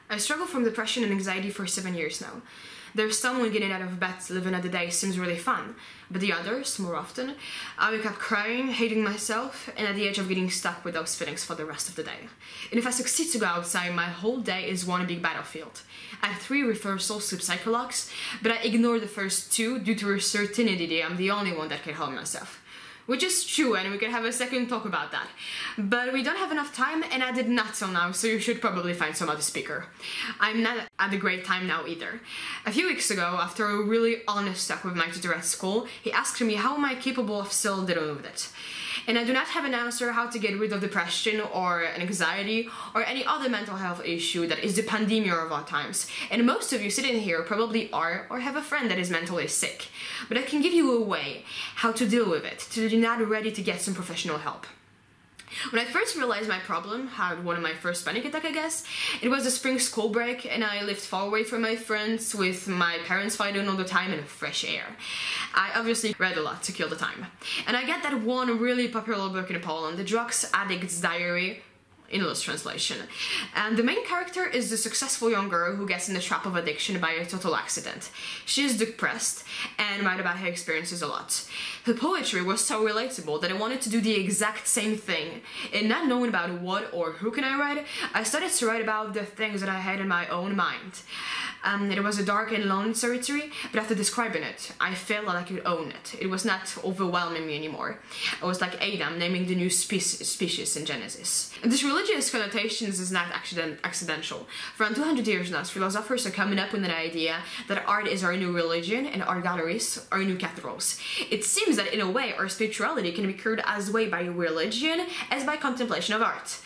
I struggle from depression and anxiety for 7 years now. There's some when getting out of bed, living at the day seems really fun, but the others, more often, I wake up crying, hating myself, and at the edge of getting stuck with those feelings for the rest of the day. And if I succeed to go outside, my whole day is one big battlefield. I have 3 reversals to psychologues, but I ignore the first 2 due to a certainty that I'm the only one that can help myself. Which is true, and we can have a second talk about that. But we don't have enough time, and I did not till now, so you should probably find some other speaker. I'm not at a great time now either. A few weeks ago, after a really honest talk with my tutor at school, he asked me how am I capable of still dealing with it. And I do not have an answer how to get rid of depression or anxiety or any other mental health issue that is the pandemic of our times. And most of you sitting here probably are or have a friend that is mentally sick. But I can give you a way how to deal with it, till you're not ready to get some professional help. When I first realized my problem, had one of my first panic attack I guess, it was a spring school break and I lived far away from my friends with my parents fighting all the time and fresh air. I obviously read a lot to kill the time. And I get that one really popular book in Poland, The Drugs Addict's Diary, in loose translation. And the main character is the successful young girl who gets in the trap of addiction by a total accident. She is depressed and writes about her experiences a lot. Her poetry was so relatable that I wanted to do the exact same thing. And not knowing about what or who can I write, I started to write about the things that I had in my own mind. It was a dark and lonely territory, but after describing it, I felt like I could own it. It was not overwhelming me anymore. I was like Adam naming the new species in Genesis. And this religious connotations is not accidental. For around 200 years now, philosophers are coming up with an idea that art is our new religion and art galleries are new cathedrals. It seems that in a way our spirituality can be cured as way by religion as by contemplation of art.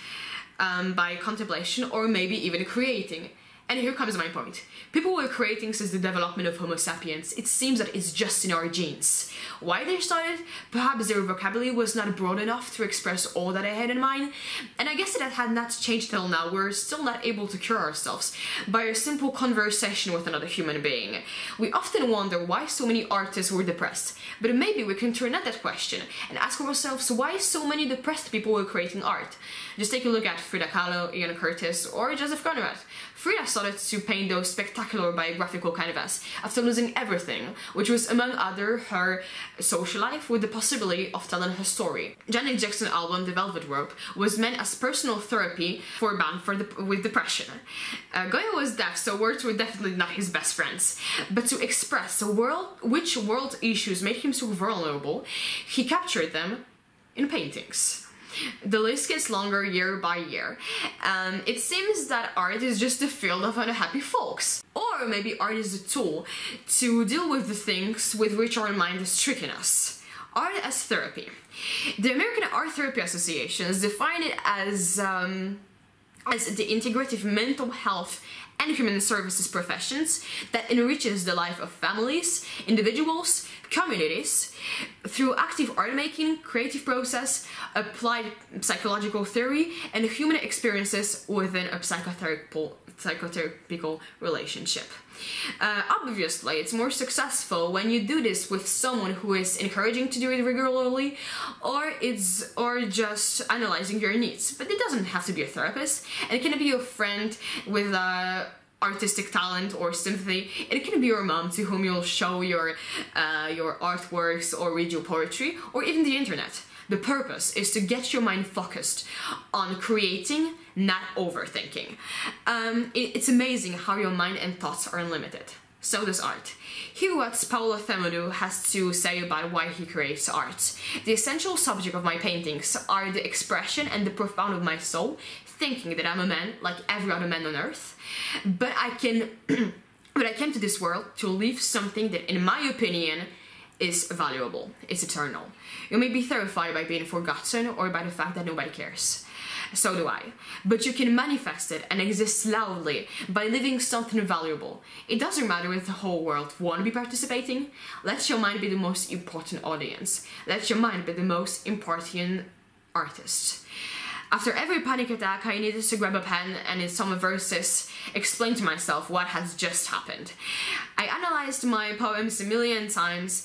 By contemplation or maybe even creating. And here comes my point. People were creating since the development of Homo sapiens. It seems that it's just in our genes. Why they started? Perhaps their vocabulary was not broad enough to express all that I had in mind. And I guess that had not changed till now. We're still not able to cure ourselves by a simple conversation with another human being. We often wonder why so many artists were depressed. But maybe we can turn at that question and ask ourselves why so many depressed people were creating art. Just take a look at Frida Kahlo, Ian Curtis, or Joseph Conrad. Frida started to paint those spectacular biographical canvas after losing everything, which was among other her social life with the possibility of telling her story. Janet Jackson's album The Velvet Rope was meant as personal therapy for a band with depression. Goya was deaf, so words were definitely not his best friends. But to express which world issues made him so vulnerable, he captured them in paintings. The list gets longer year by year. It seems that art is just the field of unhappy folks. Or maybe art is a tool to deal with the things with which our mind is tricking us. Art as therapy. The American Art Therapy Associations define it as the integrative mental health and human services professions that enriches the life of families, individuals, communities through active art making, creative process, applied psychological theory, and human experiences within a psychotherapeutic relationship. Obviously, it's more successful when you do this with someone who is encouraging to do it regularly, or just analyzing your needs. But it doesn't have to be a therapist, and it can be a friend with artistic talent or sympathy. It can be your mom to whom you'll show your artworks or read your poetry, or even the internet. The purpose is to get your mind focused on creating, not overthinking. It's amazing how your mind and thoughts are unlimited. So does art. Hear what Paolo Themodu has to say about why he creates art. The essential subject of my paintings are the expression and the profound of my soul, thinking that I'm a man like every other man on earth, but I came to this world to leave something that, in my opinion, is valuable. It's eternal. You may be terrified by being forgotten or by the fact that nobody cares. So do I. But you can manifest it and exist loudly by living something valuable. It doesn't matter if the whole world won't be participating. Let your mind be the most important audience. Let your mind be the most important artist. After every panic attack, I needed to grab a pen and in some verses explain to myself what has just happened. I analyzed my poems a million times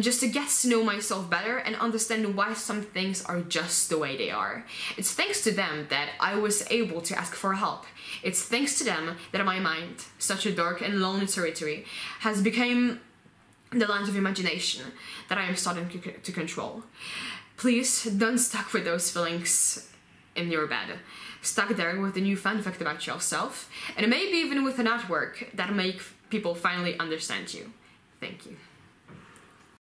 just to get to know myself better and understand why some things are just the way they are. It's thanks to them that I was able to ask for help. It's thanks to them that my mind, such a dark and lonely territory, has become the land of imagination that I am starting to control. Please don't stuck with those feelings in your bed. Stuck there with a new fun fact about yourself, and maybe even with an artwork that make people finally understand you. Thank you.